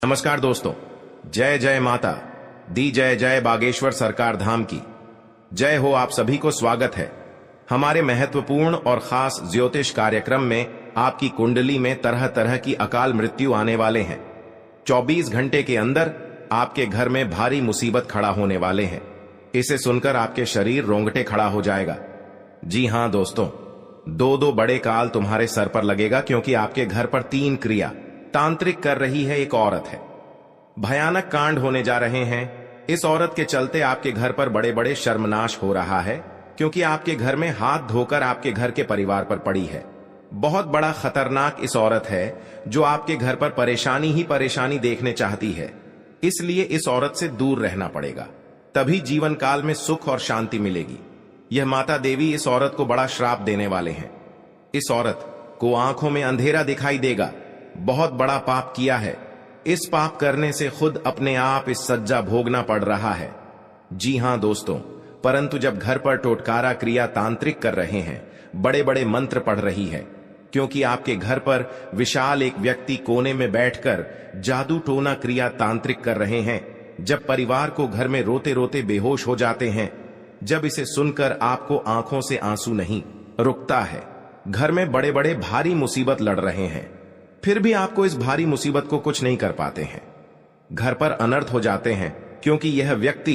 नमस्कार दोस्तों, जय जय माता दी, जय जय बागेश्वर सरकार धाम की जय हो। आप सभी को स्वागत है हमारे महत्वपूर्ण और खास ज्योतिष कार्यक्रम में। आपकी कुंडली में तरह तरह की अकाल मृत्यु आने वाले हैं। 24 घंटे के अंदर आपके घर में भारी मुसीबत खड़ा होने वाले हैं। इसे सुनकर आपके शरीर रोंगटे खड़ा हो जाएगा। जी हां दोस्तों, दो बड़े काल तुम्हारे सर पर लगेगा, क्योंकि आपके घर पर 3 क्रिया तांत्रिक कर रही है एक औरत है। भयानक कांड होने जा रहे हैं। इस औरत के चलते आपके घर पर बड़े बड़े शर्मनाश हो रहा है, क्योंकि आपके घर में हाथ धोकर आपके घर के परिवार पर पड़ी है। बहुत बड़ा खतरनाक इस औरत है जो आपके घर पर परेशानी ही परेशानी देखने चाहती है। इसलिए इस औरत से दूर रहना पड़ेगा, तभी जीवन काल में सुख और शांति मिलेगी। यह माता देवी इस औरत को बड़ा श्राप देने वाले हैं। इस औरत को आंखों में अंधेरा दिखाई देगा। बहुत बड़ा पाप किया है। इस पाप करने से खुद अपने आप इस सज्जा भोगना पड़ रहा है। जी हां दोस्तों, परंतु जब घर पर टोटकारा क्रिया तांत्रिक कर रहे हैं, बड़े बड़े मंत्र पढ़ रही है, क्योंकि आपके घर पर विशाल एक व्यक्ति कोने में बैठकर जादू टोना क्रिया तांत्रिक कर रहे हैं, जब परिवार को घर में रोते रोते बेहोश हो जाते हैं, जब इसे सुनकर आपको आंखों से आंसू नहीं रुकता है। घर में बड़े बड़े भारी मुसीबत लड़ रहे हैं, फिर भी आपको इस भारी मुसीबत को कुछ नहीं कर पाते हैं। घर पर अनर्थ हो जाते हैं, क्योंकि यह व्यक्ति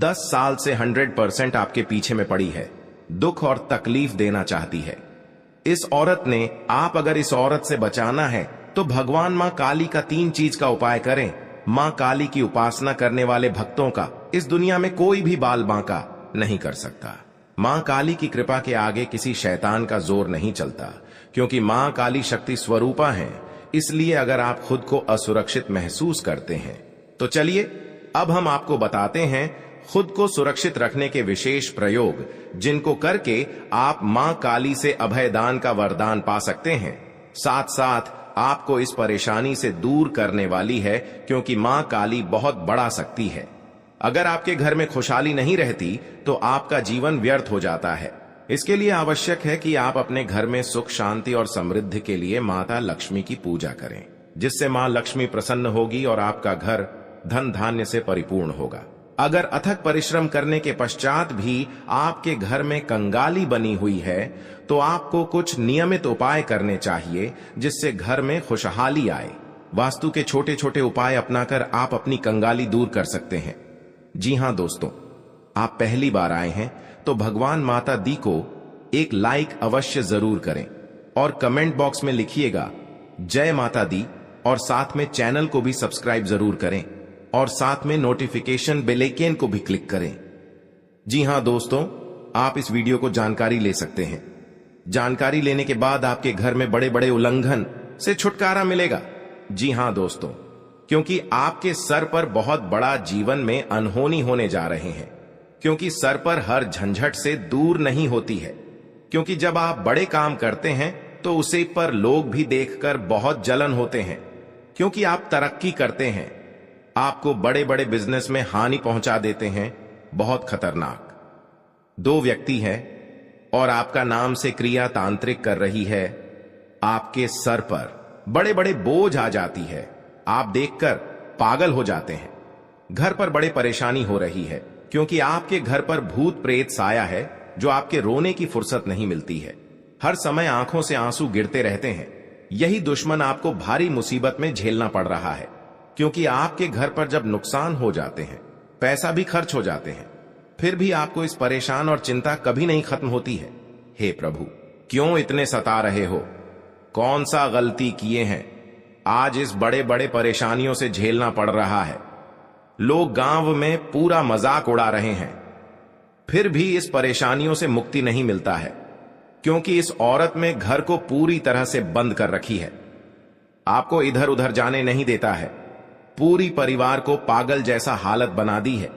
10 साल से 100% आपके पीछे में पड़ी है, दुख और तकलीफ देना चाहती है। इस औरत ने, आप अगर इस औरत से बचाना है तो भगवान मां काली का 3 चीज का उपाय करें। मां काली की उपासना करने वाले भक्तों का इस दुनिया में कोई भी बाल बांका नहीं कर सकता। मां काली की कृपा के आगे किसी शैतान का जोर नहीं चलता, क्योंकि मां काली शक्ति स्वरूपा है। इसलिए अगर आप खुद को असुरक्षित महसूस करते हैं तो चलिए अब हम आपको बताते हैं खुद को सुरक्षित रखने के विशेष प्रयोग, जिनको करके आप मां काली से अभयदान का वरदान पा सकते हैं। साथ साथ आपको इस परेशानी से दूर करने वाली है, क्योंकि मां काली बहुत बड़ा शक्ति है। अगर आपके घर में खुशहाली नहीं रहती तो आपका जीवन व्यर्थ हो जाता है। इसके लिए आवश्यक है कि आप अपने घर में सुख शांति और समृद्धि के लिए माता लक्ष्मी की पूजा करें, जिससे मां लक्ष्मी प्रसन्न होगी और आपका घर धन धान्य से परिपूर्ण होगा। अगर अथक परिश्रम करने के पश्चात भी आपके घर में कंगाली बनी हुई है तो आपको कुछ नियमित उपाय करने चाहिए, जिससे घर में खुशहाली आए। वास्तु के छोटे छोटे उपाय अपनाकर आप अपनी कंगाली दूर कर सकते हैं। जी हां दोस्तों, आप पहली बार आए हैं तो भगवान माता दी को एक लाइक अवश्य जरूर करें और कमेंट बॉक्स में लिखिएगा जय माता दी, और साथ में चैनल को भी सब्सक्राइब जरूर करें और साथ में नोटिफिकेशन बेल आइकन को भी क्लिक करें। जी हां दोस्तों, आप इस वीडियो को जानकारी ले सकते हैं। जानकारी लेने के बाद आपके घर में बड़े बड़े उल्लंघन से छुटकारा मिलेगा। जी हां दोस्तों, क्योंकि आपके सर पर बहुत बड़ा जीवन में अनहोनी होने जा रहे हैं, क्योंकि सर पर हर झंझट से दूर नहीं होती है। क्योंकि जब आप बड़े काम करते हैं तो उसे पर लोग भी देखकर बहुत जलन होते हैं, क्योंकि आप तरक्की करते हैं, आपको बड़े बड़े बिजनेस में हानि पहुंचा देते हैं। बहुत खतरनाक 2 व्यक्ति हैं और आपका नाम से क्रिया तांत्रिक कर रही है। आपके सर पर बड़े बड़े बोझ आ जाती है, आप देखकर पागल हो जाते हैं। घर पर बड़ी परेशानी हो रही है, क्योंकि आपके घर पर भूत प्रेत साया है, जो आपके रोने की फुर्सत नहीं मिलती है। हर समय आंखों से आंसू गिरते रहते हैं। यही दुश्मन आपको भारी मुसीबत में झेलना पड़ रहा है, क्योंकि आपके घर पर जब नुकसान हो जाते हैं, पैसा भी खर्च हो जाते हैं, फिर भी आपको इस परेशान और चिंता कभी नहीं खत्म होती है। हे प्रभु, क्यों इतने सता रहे हो? कौन सा गलती किए हैं आज इस बड़े बड़े परेशानियों से झेलना पड़ रहा है? लोग गांव में पूरा मजाक उड़ा रहे हैं, फिर भी इस परेशानियों से मुक्ति नहीं मिलता है, क्योंकि इस औरत में घर को पूरी तरह से बंद कर रखी है। आपको इधर उधर जाने नहीं देता है, पूरी परिवार को पागल जैसा हालत बना दी है।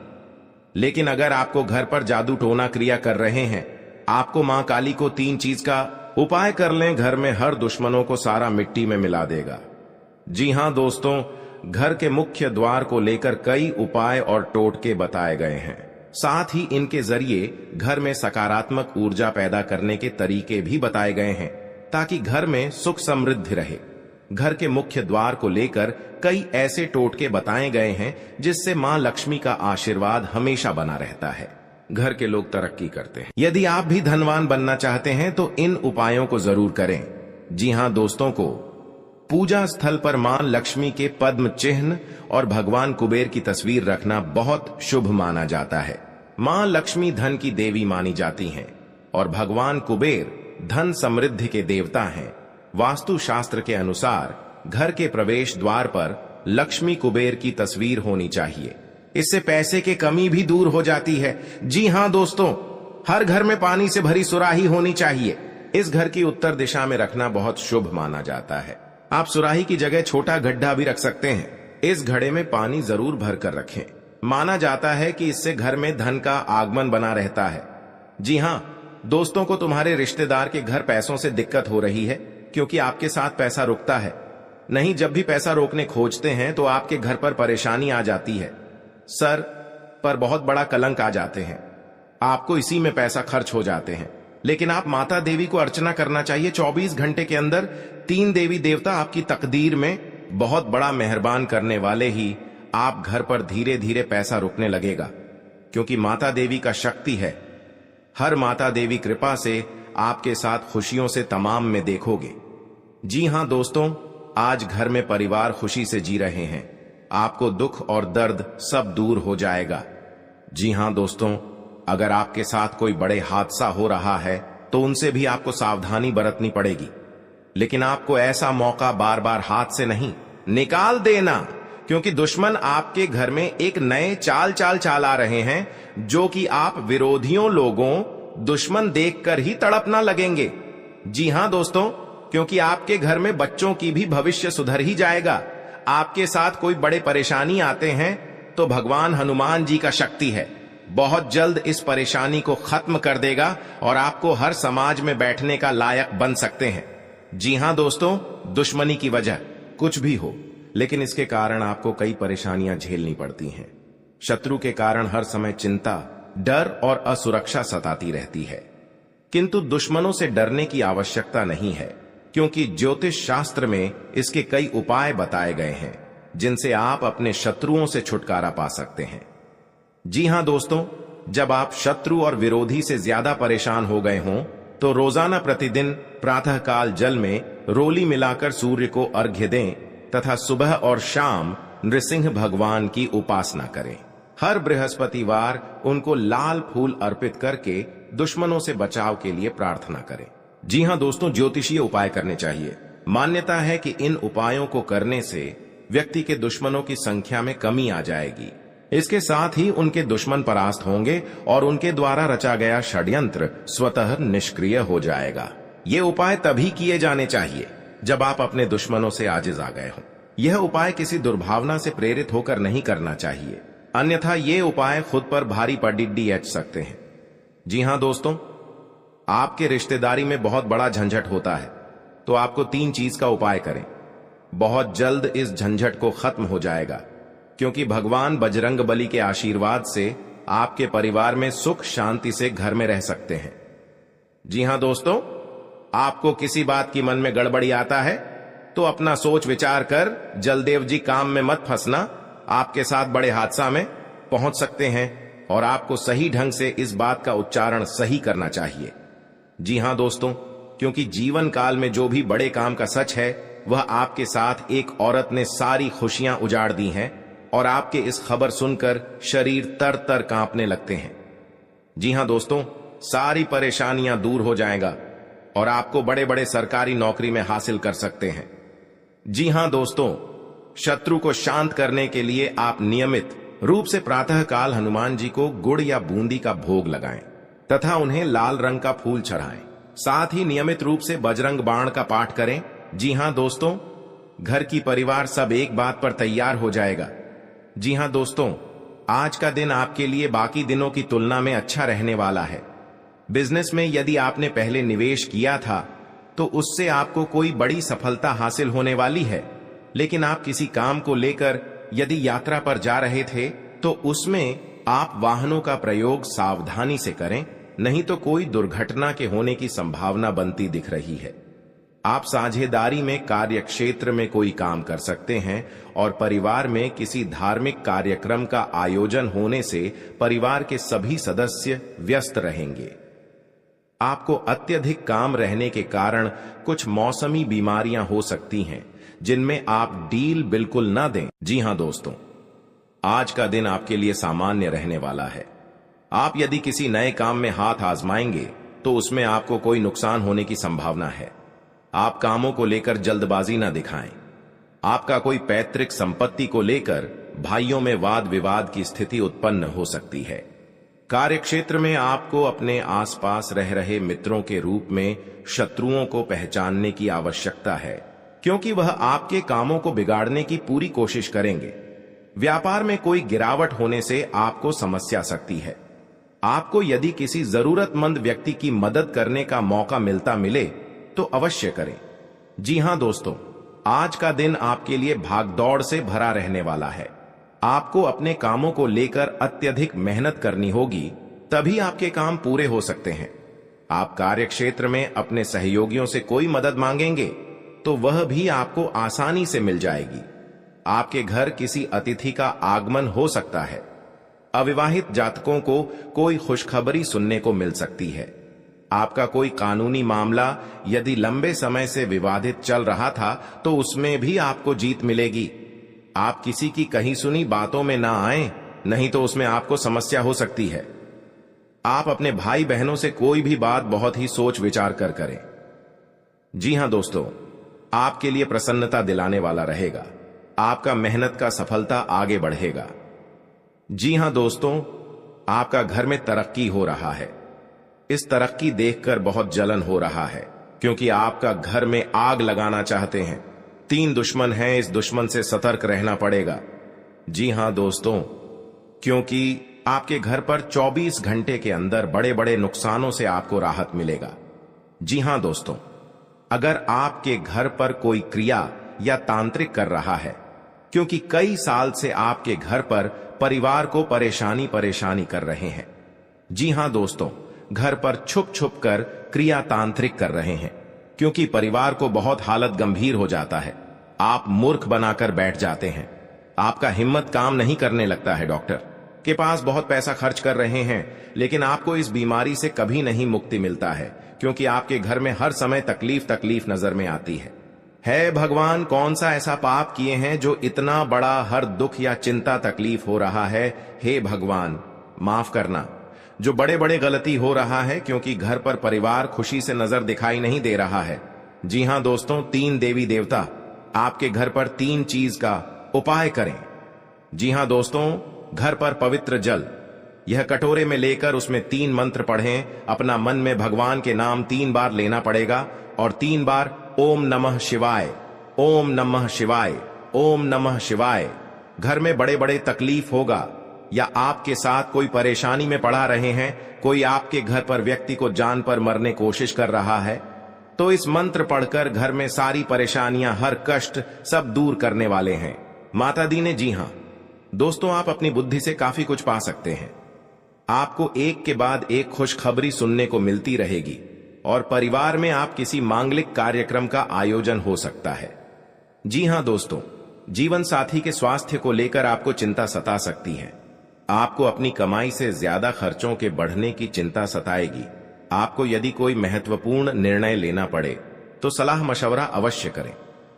लेकिन अगर आपको घर पर जादू टोना क्रिया कर रहे हैं, आपको मां काली को 3 चीज का उपाय कर लें, घर में हर दुश्मनों को सारा मिट्टी में मिला देगा। जी हां दोस्तों, घर के मुख्य द्वार को लेकर कई उपाय और टोटके बताए गए हैं। साथ ही इनके जरिए घर में सकारात्मक ऊर्जा पैदा करने के तरीके भी बताए गए हैं, ताकि घर में सुख समृद्धि रहे। घर के मुख्य द्वार को लेकर कई ऐसे टोटके बताए गए हैं जिससे मां लक्ष्मी का आशीर्वाद हमेशा बना रहता है। घर के लोग तरक्की करते हैं। यदि आप भी धनवान बनना चाहते हैं तो इन उपायों को जरूर करें। जी हां दोस्तों, को पूजा स्थल पर मां लक्ष्मी के पद्म चिन्ह और भगवान कुबेर की तस्वीर रखना बहुत शुभ माना जाता है। मां लक्ष्मी धन की देवी मानी जाती हैं और भगवान कुबेर धन समृद्धि के देवता हैं। वास्तु शास्त्र के अनुसार घर के प्रवेश द्वार पर लक्ष्मी कुबेर की तस्वीर होनी चाहिए। इससे पैसे की कमी भी दूर हो जाती है। जी हां दोस्तों, हर घर में पानी से भरी सुराही होनी चाहिए। इस घर की उत्तर दिशा में रखना बहुत शुभ माना जाता है। आप सुराही की जगह छोटा गड्ढा भी रख सकते हैं। इस घड़े में पानी जरूर भर कर रखें। माना जाता है कि इससे घर में धन का आगमन बना रहता है। जी हां दोस्तों, को तुम्हारे रिश्तेदार के घर पैसों से दिक्कत हो रही है क्योंकि आपके साथ पैसा रुकता है। नहीं, जब भी पैसा रोकने खोजते हैं तो आपके घर पर परेशानी आ जाती है। सर पर बहुत बड़ा कलंक आ जाते हैं। आपको इसी में पैसा खर्च हो जाते हैं। लेकिन आप माता देवी को अर्चना करना चाहिए। 24 घंटे के अंदर 3 देवी देवता आपकी तकदीर में बहुत बड़ा मेहरबान करने वाले ही आप घर पर धीरे धीरे पैसा रुकने लगेगा, क्योंकि माता देवी का शक्ति है। हर माता देवी कृपा से आपके साथ खुशियों से तमाम में देखोगे। जी हां दोस्तों, आज घर में परिवार खुशी से जी रहे हैं। आपको दुख और दर्द सब दूर हो जाएगा। जी हां दोस्तों, अगर आपके साथ कोई बड़े हादसा हो रहा है तो उनसे भी आपको सावधानी बरतनी पड़ेगी। लेकिन आपको ऐसा मौका बार बार हाथ से नहीं निकाल देना, क्योंकि दुश्मन आपके घर में एक नए चाल आ रहे हैं जो कि आप विरोधियों लोगों दुश्मन देखकर ही तड़पना लगेंगे। जी हां दोस्तों, क्योंकि आपके घर में बच्चों की भी भविष्य सुधर ही जाएगा। आपके साथ कोई बड़े परेशानी आते हैं तो भगवान हनुमान जी का शक्ति है, बहुत जल्द इस परेशानी को खत्म कर देगा और आपको हर समाज में बैठने का लायक बन सकते हैं। जी हां दोस्तों, दुश्मनी की वजह कुछ भी हो, लेकिन इसके कारण आपको कई परेशानियां झेलनी पड़ती हैं। शत्रु के कारण हर समय चिंता, डर और असुरक्षा सताती रहती है। किंतु दुश्मनों से डरने की आवश्यकता नहीं है, क्योंकि ज्योतिष शास्त्र में इसके कई उपाय बताए गए हैं जिनसे आप अपने शत्रुओं से छुटकारा पा सकते हैं। जी हां दोस्तों, जब आप शत्रु और विरोधी से ज्यादा परेशान हो गए हों तो रोजाना प्रतिदिन प्रातःकाल जल में रोली मिलाकर सूर्य को अर्घ्य दें तथा सुबह और शाम नृसिंह भगवान की उपासना करें। हर बृहस्पतिवार उनको लाल फूल अर्पित करके दुश्मनों से बचाव के लिए प्रार्थना करें। जी हां दोस्तों, ज्योतिषीय उपाय करने चाहिए। मान्यता है कि इन उपायों को करने से व्यक्ति के दुश्मनों की संख्या में कमी आ जाएगी। इसके साथ ही उनके दुश्मन परास्त होंगे और उनके द्वारा रचा गया षड्यंत्र स्वतः निष्क्रिय हो जाएगा। ये उपाय तभी किए जाने चाहिए जब आप अपने दुश्मनों से आजिज आ गए हों। यह उपाय किसी दुर्भावना से प्रेरित होकर नहीं करना चाहिए, अन्यथा ये उपाय खुद पर भारी पड़िड्डी एच सकते हैं। जी हां दोस्तों, आपके रिश्तेदारी में बहुत बड़ा झंझट होता है तो आपको 3 चीज का उपाय करें। बहुत जल्द इस झंझट को खत्म हो जाएगा, क्योंकि भगवान बजरंग बली के आशीर्वाद से आपके परिवार में सुख शांति से घर में रह सकते हैं। जी हां दोस्तों, आपको किसी बात की मन में गड़बड़ी आता है तो अपना सोच विचार कर जलदेव जी काम में मत फंसना। आपके साथ बड़े हादसा में पहुंच सकते हैं और आपको सही ढंग से इस बात का उच्चारण सही करना चाहिए। जी हां दोस्तों, क्योंकि जीवन काल में जो भी बड़े काम का सच है वह आपके साथ एक औरत ने सारी खुशियां उजाड़ दी हैं और आपके इस खबर सुनकर शरीर तर तर कांपने लगते हैं। जी हां दोस्तों, सारी परेशानियां दूर हो जाएगा और आपको बड़े बड़े सरकारी नौकरी में हासिल कर सकते हैं। जी हां दोस्तों, शत्रु को शांत करने के लिए आप नियमित रूप से प्रातःकाल हनुमान जी को गुड़ या बूंदी का भोग लगाएं तथा उन्हें लाल रंग का फूल चढ़ाएं। साथ ही नियमित रूप से बजरंग बाण का पाठ करें। जी हां दोस्तों, घर की परिवार सब एक बात पर तैयार हो जाएगा। जी हां दोस्तों, आज का दिन आपके लिए बाकी दिनों की तुलना में अच्छा रहने वाला है। बिजनेस में यदि आपने पहले निवेश किया था तो उससे आपको कोई बड़ी सफलता हासिल होने वाली है। लेकिन आप किसी काम को लेकर यदि यात्रा पर जा रहे थे तो उसमें आप वाहनों का प्रयोग सावधानी से करें, नहीं तो कोई दुर्घटना के होने की संभावना बनती दिख रही है। आप साझेदारी में कार्य क्षेत्र में कोई काम कर सकते हैं और परिवार में किसी धार्मिक कार्यक्रम का आयोजन होने से परिवार के सभी सदस्य व्यस्त रहेंगे। आपको अत्यधिक काम रहने के कारण कुछ मौसमी बीमारियां हो सकती हैं, जिनमें आप डील बिल्कुल ना दें। जी हां दोस्तों, आज का दिन आपके लिए सामान्य रहने वाला है। आप यदि किसी नए काम में हाथ आजमाएंगे तो उसमें आपको कोई नुकसान होने की संभावना है। आप कामों को लेकर जल्दबाजी ना दिखाएं। आपका कोई पैतृक संपत्ति को लेकर भाइयों में वाद विवाद की स्थिति उत्पन्न हो सकती है। कार्यक्षेत्र में आपको अपने आसपास रह रहे मित्रों के रूप में शत्रुओं को पहचानने की आवश्यकता है, क्योंकि वह आपके कामों को बिगाड़ने की पूरी कोशिश करेंगे। व्यापार में कोई गिरावट होने से आपको समस्या आ सकती है। आपको यदि किसी जरूरतमंद व्यक्ति की मदद करने का मौका मिले तो अवश्य करें। जी हां दोस्तों, आज का दिन आपके लिए भागदौड़ से भरा रहने वाला है। आपको अपने कामों को लेकर अत्यधिक मेहनत करनी होगी, तभी आपके काम पूरे हो सकते हैं। आप कार्यक्षेत्र में अपने सहयोगियों से कोई मदद मांगेंगे तो वह भी आपको आसानी से मिल जाएगी। आपके घर किसी अतिथि का आगमन हो सकता है। अविवाहित जातकों को कोई खुशखबरी सुनने को मिल सकती है। आपका कोई कानूनी मामला यदि लंबे समय से विवादित चल रहा था तो उसमें भी आपको जीत मिलेगी। आप किसी की कही सुनी बातों में ना आएं, नहीं तो उसमें आपको समस्या हो सकती है। आप अपने भाई बहनों से कोई भी बात बहुत ही सोच विचार कर करें। जी हां दोस्तों, आपके लिए प्रसन्नता दिलाने वाला रहेगा। आपका मेहनत का सफलता आगे बढ़ेगा। जी हां दोस्तों, आपका घर में तरक्की हो रहा है। इस तरक्की देखकर बहुत जलन हो रहा है, क्योंकि आपका घर में आग लगाना चाहते हैं। 3 दुश्मन हैं, इस दुश्मन से सतर्क रहना पड़ेगा। जी हां दोस्तों, क्योंकि आपके घर पर 24 घंटे के अंदर बड़े बड़े नुकसानों से आपको राहत मिलेगा। जी हां दोस्तों, अगर आपके घर पर कोई क्रिया या तांत्रिक कर रहा है, क्योंकि कई साल से आपके घर पर परिवार को परेशानी कर रहे हैं। जी हां दोस्तों, घर पर छुप छुप कर क्रिया तांत्रिक कर रहे हैं, क्योंकि परिवार को बहुत हालत गंभीर हो जाता है। आप मूर्ख बनाकर बैठ जाते हैं। आपका हिम्मत काम नहीं करने लगता है। डॉक्टर के पास बहुत पैसा खर्च कर रहे हैं, लेकिन आपको इस बीमारी से कभी नहीं मुक्ति मिलता है, क्योंकि आपके घर में हर समय तकलीफ नजर में आती है भगवान, कौन सा ऐसा पाप किए हैं जो इतना बड़ा हर दुख या चिंता तकलीफ हो रहा है। हे भगवान, माफ करना। जो बड़े बड़े गलती हो रहा है, क्योंकि घर पर परिवार खुशी से नजर दिखाई नहीं दे रहा है। जी हां दोस्तों, 3 देवी देवता आपके घर पर 3 चीज का उपाय करें। जी हां दोस्तों, घर पर पवित्र जल यह कटोरे में लेकर उसमें 3 मंत्र पढ़ें। अपना मन में भगवान के नाम 3 बार लेना पड़ेगा और 3 बार ओम नमः शिवाय, ओम नमः शिवाय, ओम नमः शिवाय। घर में बड़े बड़े तकलीफ होगा या आपके साथ कोई परेशानी में पड़ा रहे हैं, कोई आपके घर पर व्यक्ति को जान पर मरने कोशिश कर रहा है, तो इस मंत्र पढ़कर घर में सारी परेशानियां, हर कष्ट सब दूर करने वाले हैं माता दी ने। जी हां दोस्तों, आप अपनी बुद्धि से काफी कुछ पा सकते हैं। आपको एक के बाद एक खुशखबरी सुनने को मिलती रहेगी और परिवार में आप किसी मांगलिक कार्यक्रम का आयोजन हो सकता है। जी हां दोस्तों, जीवन साथी के स्वास्थ्य को लेकर आपको चिंता सता सकती है। आपको अपनी कमाई से ज्यादा खर्चों के बढ़ने की चिंता सताएगी। आपको यदि कोई महत्वपूर्ण निर्णय लेना पड़े तो सलाह मशवरा अवश्य करें।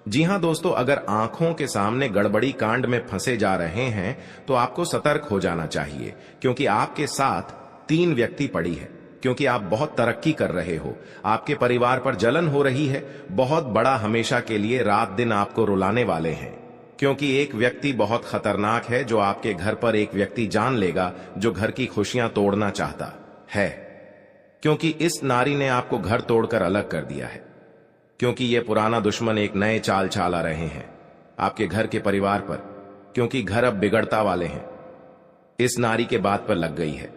जी हां दोस्तों, अगर आंखों के सामने गड़बड़ी कांड में फंसे जा रहे हैं तो आपको सतर्क हो जाना चाहिए, क्योंकि आपके साथ 3 व्यक्ति पड़ी है, क्योंकि आप बहुत तरक्की कर रहे हो। आपके परिवार पर जलन हो रही है। बहुत बड़ा हमेशा के लिए रात दिन आपको रुलाने वाले हैं, क्योंकि एक व्यक्ति बहुत खतरनाक है जो आपके घर पर एक व्यक्ति जान लेगा जो घर की खुशियां तोड़ना चाहता है, क्योंकि इस नारी ने आपको घर तोड़कर अलग कर दिया है। क्योंकि ये पुराना दुश्मन एक नए चाल चला रहे हैं आपके घर के परिवार पर, क्योंकि घर अब बिगड़ता वाले हैं। इस नारी के बात पर लग गई है।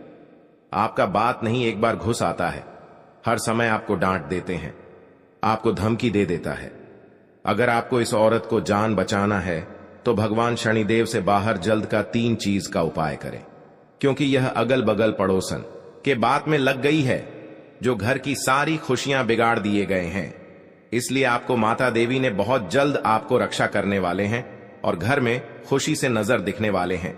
आपका बात नहीं एक बार घुस आता है। हर समय आपको डांट देते हैं, आपको धमकी दे देता है। अगर आपको इस औरत को जान बचाना है तो भगवान शनिदेव से बाहर जल्द का 3 चीज का उपाय करें, क्योंकि यह अगल बगल पड़ोसन के बात में लग गई है, जो घर की सारी खुशियां बिगाड़ दिए गए हैं। इसलिए आपको माता देवी ने बहुत जल्द आपको रक्षा करने वाले हैं और घर में खुशी से नजर दिखने वाले हैं।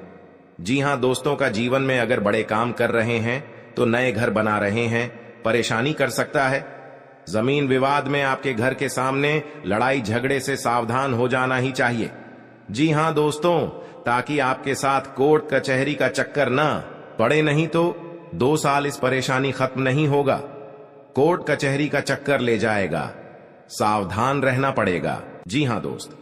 जी हां दोस्तों, का जीवन में अगर बड़े काम कर रहे हैं तो नए घर बना रहे हैं, परेशानी कर सकता है। जमीन विवाद में आपके घर के सामने लड़ाई झगड़े से सावधान हो जाना ही चाहिए। जी हां दोस्तों, ताकि आपके साथ कोर्ट कचहरी का चक्कर ना पड़े, नहीं तो 2 साल इस परेशानी खत्म नहीं होगा। कोर्ट कचहरी का चक्कर ले जाएगा, सावधान रहना पड़ेगा। जी हां दोस्त,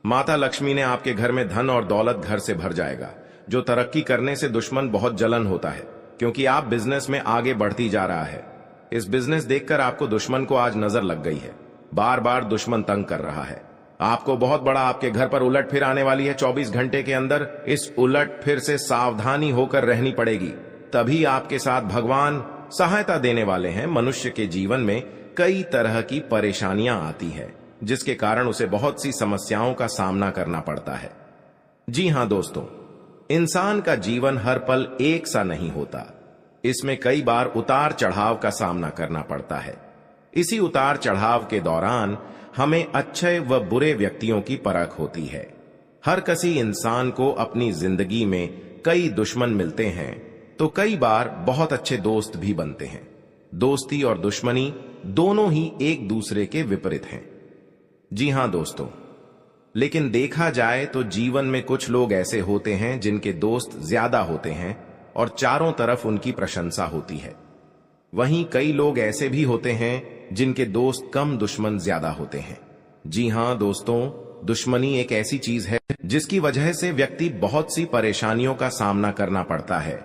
माता लक्ष्मी ने आपके घर में धन और दौलत घर से भर जाएगा। जो तरक्की करने से दुश्मन बहुत जलन होता है, क्योंकि आप बिजनेस में आगे बढ़ती जा रहा है। इस बिजनेस देखकर आपको दुश्मन को आज नजर लग गई है। बार बार दुश्मन तंग कर रहा है आपको। बहुत बड़ा आपके घर पर उलट फिर आने वाली है 24 घंटे के अंदर। इस उलट फिर से सावधानी होकर रहनी पड़ेगी, तभी आपके साथ भगवान सहायता देने वाले हैं। मनुष्य के जीवन में कई तरह की परेशानियां आती है, जिसके कारण उसे बहुत सी समस्याओं का सामना करना पड़ता है। जी हां दोस्तों, इंसान का जीवन हर पल एक सा नहीं होता। इसमें कई बार उतार चढ़ाव का सामना करना पड़ता है। इसी उतार चढ़ाव के दौरान हमें अच्छे व बुरे व्यक्तियों की परख होती है। हर किसी इंसान को अपनी जिंदगी में कई दुश्मन मिलते हैं, तो कई बार बहुत अच्छे दोस्त भी बनते हैं। दोस्ती और दुश्मनी दोनों ही एक दूसरे के विपरीत हैं। जी हां दोस्तों, लेकिन देखा जाए तो जीवन में कुछ लोग ऐसे होते हैं जिनके दोस्त ज्यादा होते हैं और चारों तरफ उनकी प्रशंसा होती है। वहीं कई लोग ऐसे भी होते हैं जिनके दोस्त कम, दुश्मन ज्यादा होते हैं। जी हां दोस्तों, दुश्मनी एक ऐसी चीज है जिसकी वजह से व्यक्ति बहुत सी परेशानियों का सामना करना पड़ता है।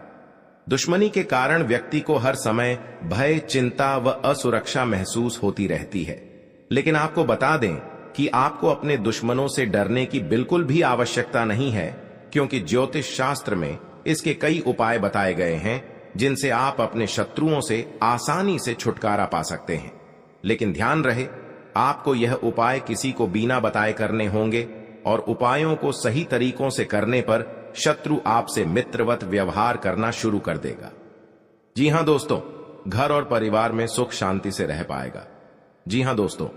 दुश्मनी के कारण व्यक्ति को हर समय भय, चिंता व असुरक्षा महसूस होती रहती है। लेकिन आपको बता दें कि आपको अपने दुश्मनों से डरने की बिल्कुल भी आवश्यकता नहीं है, क्योंकि ज्योतिष शास्त्र में इसके कई उपाय बताए गए हैं जिनसे आप अपने शत्रुओं से आसानी से छुटकारा पा सकते हैं। लेकिन ध्यान रहे, आपको यह उपाय किसी को बिना बताए करने होंगे और उपायों को सही तरीकों से करने पर शत्रु आपसे मित्रवत व्यवहार करना शुरू कर देगा। जी हां दोस्तों, घर और परिवार में सुख शांति से रह पाएगा। जी हां दोस्तों,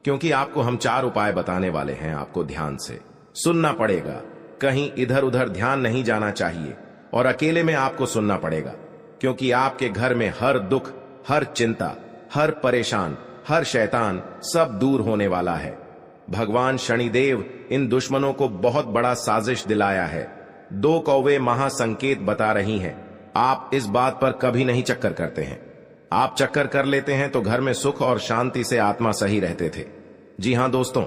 क्योंकि आपको हम 4 उपाय बताने वाले हैं, आपको ध्यान से सुनना पड़ेगा। कहीं इधर उधर ध्यान नहीं जाना चाहिए और अकेले में आपको सुनना पड़ेगा, क्योंकि आपके घर में हर दुख, हर चिंता, हर परेशान, हर शैतान सब दूर होने वाला है। भगवान शनिदेव इन दुश्मनों को बहुत बड़ा साजिश दिलाया है। 2 कौवे महासंकेत बता रही हैं। आप इस बात पर कभी नहीं चक्कर करते हैं। आप चक्कर कर लेते हैं तो घर में सुख और शांति से आत्मा सही रहते थे। जी हां दोस्तों,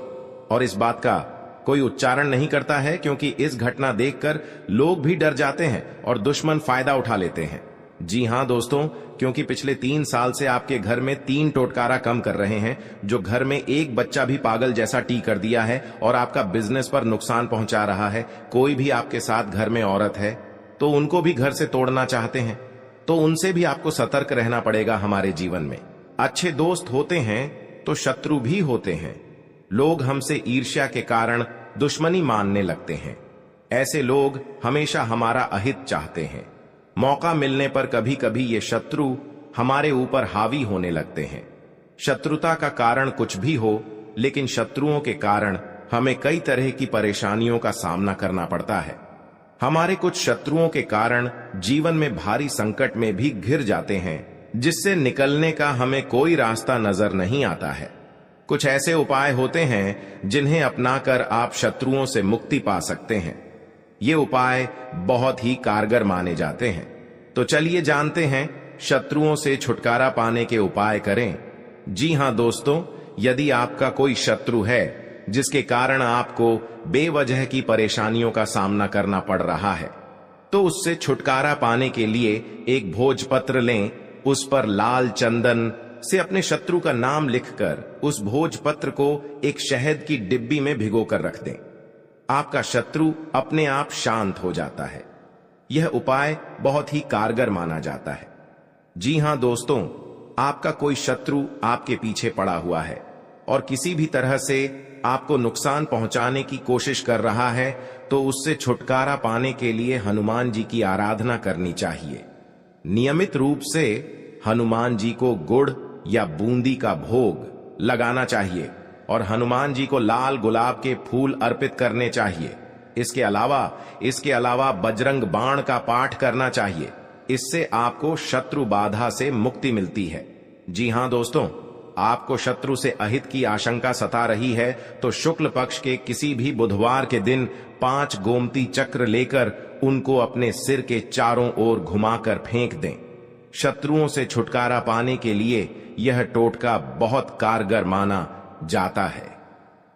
और इस बात का कोई उच्चारण नहीं करता है, क्योंकि इस घटना देखकर लोग भी डर जाते हैं और दुश्मन फायदा उठा लेते हैं। जी हां दोस्तों, क्योंकि पिछले 3 साल से आपके घर में 3 टोटकारा कम कर रहे हैं, जो घर में एक बच्चा भी पागल जैसा टी कर दिया है और आपका बिजनेस पर नुकसान पहुंचा रहा है। कोई भी आपके साथ घर में औरत है तो उनको भी घर से तोड़ना चाहते हैं, तो उनसे भी आपको सतर्क रहना पड़ेगा। हमारे जीवन में अच्छे दोस्त होते हैं तो शत्रु भी होते हैं। लोग हमसे ईर्ष्या के कारण दुश्मनी मानने लगते हैं। ऐसे लोग हमेशा हमारा अहित चाहते हैं। मौका मिलने पर कभी कभी ये शत्रु हमारे ऊपर हावी होने लगते हैं। शत्रुता का कारण कुछ भी हो, लेकिन शत्रुओं के कारण हमें कई तरह की परेशानियों का सामना करना पड़ता है। हमारे कुछ शत्रुओं के कारण जीवन में भारी संकट में भी घिर जाते हैं, जिससे निकलने का हमें कोई रास्ता नजर नहीं आता है। कुछ ऐसे उपाय होते हैं जिन्हें अपनाकर आप शत्रुओं से मुक्ति पा सकते हैं। ये उपाय बहुत ही कारगर माने जाते हैं। तो चलिए जानते हैं शत्रुओं से छुटकारा पाने के उपाय करें। जी हां दोस्तों, यदि आपका कोई शत्रु है जिसके कारण आपको बेवजह की परेशानियों का सामना करना पड़ रहा है, तो उससे छुटकारा पाने के लिए एक भोजपत्र लें। उस पर लाल चंदन से अपने शत्रु का नाम लिखकर उस भोजपत्र को एक शहद की डिब्बी में भिगोकर रख दें। आपका शत्रु अपने आप शांत हो जाता है। यह उपाय बहुत ही कारगर माना जाता है। जी हां दोस्तों, आपका कोई शत्रु आपके पीछे पड़ा हुआ है और किसी भी तरह से आपको नुकसान पहुंचाने की कोशिश कर रहा है, तो उससे छुटकारा पाने के लिए हनुमान जी की आराधना करनी चाहिए। नियमित रूप से हनुमान जी को गुड़ या बूंदी का भोग लगाना चाहिए और हनुमान जी को लाल गुलाब के फूल अर्पित करने चाहिए। इसके अलावा बजरंग बाण का पाठ करना चाहिए। इससे आपको शत्रु बाधा से मुक्ति मिलती है। जी हां दोस्तों, आपको शत्रु से अहित की आशंका सता रही है तो शुक्ल पक्ष के किसी भी बुधवार के दिन 5 गोमती चक्र लेकर उनको अपने सिर के चारों ओर घुमाकर फेंक दें। शत्रुओं से छुटकारा पाने के लिए यह टोटका बहुत कारगर माना जाता है।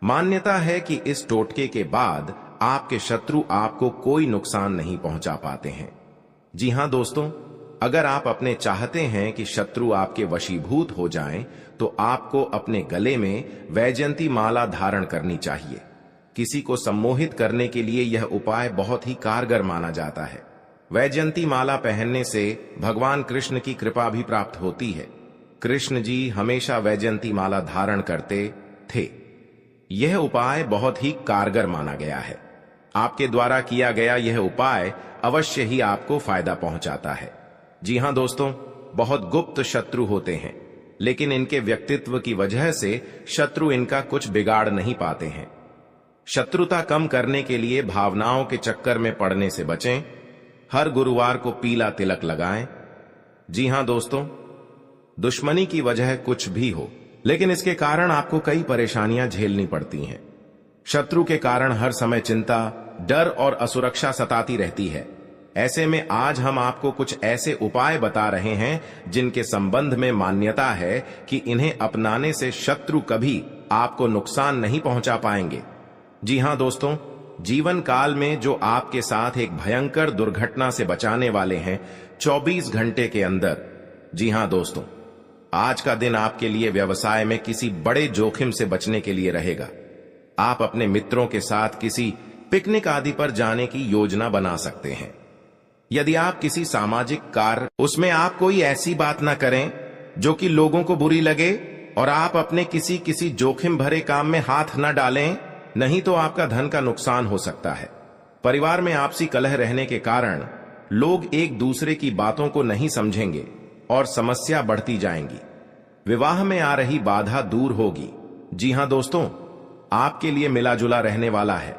मान्यता है कि इस टोटके के बाद आपके शत्रु आपको कोई नुकसान नहीं पहुंचा पाते हैं। जी हां दोस्तों, अगर आप अपने चाहते हैं कि शत्रु आपके वशीभूत हो जाएं, तो आपको अपने गले में वैजयंती माला धारण करनी चाहिए। किसी को सम्मोहित करने के लिए यह उपाय बहुत ही कारगर माना जाता है। वैजयंती माला पहनने से भगवान कृष्ण की कृपा भी प्राप्त होती है। कृष्ण जी हमेशा वैजयंती माला धारण करते थे। यह उपाय बहुत ही कारगर माना गया है। आपके द्वारा किया गया यह उपाय अवश्य ही आपको फायदा पहुंचाता है। जी हां दोस्तों, बहुत गुप्त शत्रु होते हैं, लेकिन इनके व्यक्तित्व की वजह से शत्रु इनका कुछ बिगाड़ नहीं पाते हैं। शत्रुता कम करने के लिए भावनाओं के चक्कर में पड़ने से बचें। हर गुरुवार को पीला तिलक लगाएं। जी हां दोस्तों, दुश्मनी की वजह कुछ भी हो, लेकिन इसके कारण आपको कई परेशानियां झेलनी पड़ती हैं। शत्रु के कारण हर समय चिंता, डर और असुरक्षा सताती रहती है। ऐसे में आज हम आपको कुछ ऐसे उपाय बता रहे हैं जिनके संबंध में मान्यता है कि इन्हें अपनाने से शत्रु कभी आपको नुकसान नहीं पहुंचा पाएंगे। जी हां दोस्तों, जीवन काल में जो आपके साथ एक भयंकर दुर्घटना से बचाने वाले हैं 24 घंटे के अंदर। जी हां दोस्तों, आज का दिन आपके लिए व्यवसाय में किसी बड़े जोखिम से बचने के लिए रहेगा। आप अपने मित्रों के साथ किसी पिकनिक आदि पर जाने की योजना बना सकते हैं। यदि आप किसी सामाजिक कार्य, उसमें आप कोई ऐसी बात ना करें जो कि लोगों को बुरी लगे, और आप अपने किसी जोखिम भरे काम में हाथ न डालें, नहीं तो आपका धन का नुकसान हो सकता है। परिवार में आपसी कलह रहने के कारण लोग एक दूसरे की बातों को नहीं समझेंगे और समस्या बढ़ती जाएंगी। विवाह में आ रही बाधा दूर होगी। जी हां दोस्तों, आपके लिए मिला जुला रहने वाला है।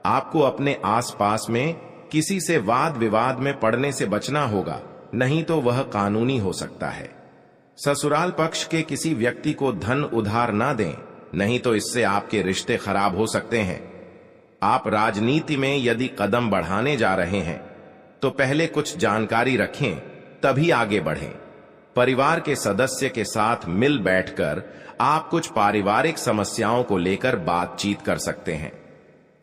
आपको अपने आसपास में किसी से वाद विवाद में पड़ने से बचना होगा, नहीं तो वह कानूनी हो सकता है। ससुराल पक्ष के किसी व्यक्ति को धन उधार ना दें, नहीं तो इससे आपके रिश्ते खराब हो सकते हैं। आप राजनीति में यदि कदम बढ़ाने जा रहे हैं तो पहले कुछ जानकारी रखें, तभी आगे बढ़ें। परिवार के सदस्य के साथ मिल बैठकर आप कुछ पारिवारिक समस्याओं को लेकर बातचीत कर सकते हैं।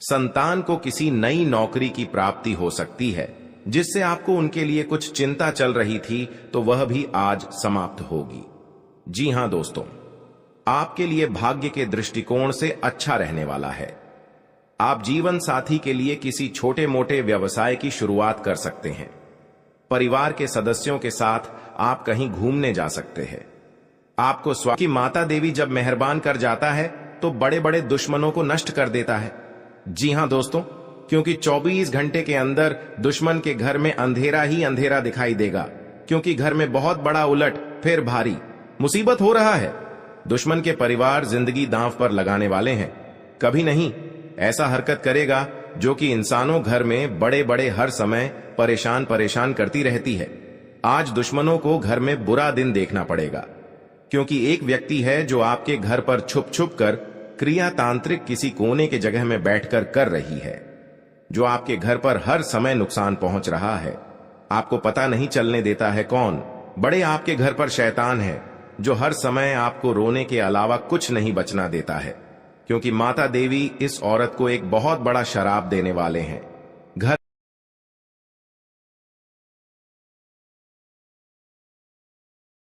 संतान को किसी नई नौकरी की प्राप्ति हो सकती है, जिससे आपको उनके लिए कुछ चिंता चल रही थी, तो वह भी आज समाप्त होगी। जी हां दोस्तों, आपके लिए भाग्य के दृष्टिकोण से अच्छा रहने वाला है। आप जीवन साथी के लिए किसी छोटे मोटे व्यवसाय की शुरुआत कर सकते हैं। परिवार के सदस्यों के साथ आप कहीं घूमने जा सकते हैं। आपको की माता देवी जब मेहरबान कर जाता है तो बड़े बड़े दुश्मनों को नष्ट कर देता है। जी हां दोस्तों, क्योंकि 24 घंटे के अंदर दुश्मन के घर में अंधेरा ही अंधेरा दिखाई देगा, क्योंकि घर में बहुत बड़ा उलट फिर भारी मुसीबत हो रहा है। दुश्मन के परिवार जिंदगी दांव पर लगाने वाले हैं। कभी नहीं ऐसा हरकत करेगा जो कि इंसानों घर में बड़े बड़े हर समय परेशान करती रहती है। आज दुश्मनों को घर में बुरा दिन देखना पड़ेगा, क्योंकि एक व्यक्ति है जो आपके घर पर छुप छुप कर क्रिया तांत्रिक किसी कोने के जगह में बैठकर कर रही है, जो आपके घर पर हर समय नुकसान पहुंच रहा है। आपको पता नहीं चलने देता है कौन। बड़े आपके घर पर शैतान है जो हर समय आपको रोने के अलावा कुछ नहीं बचना देता है, क्योंकि माता देवी इस औरत को एक बहुत बड़ा शराप देने वाले हैं।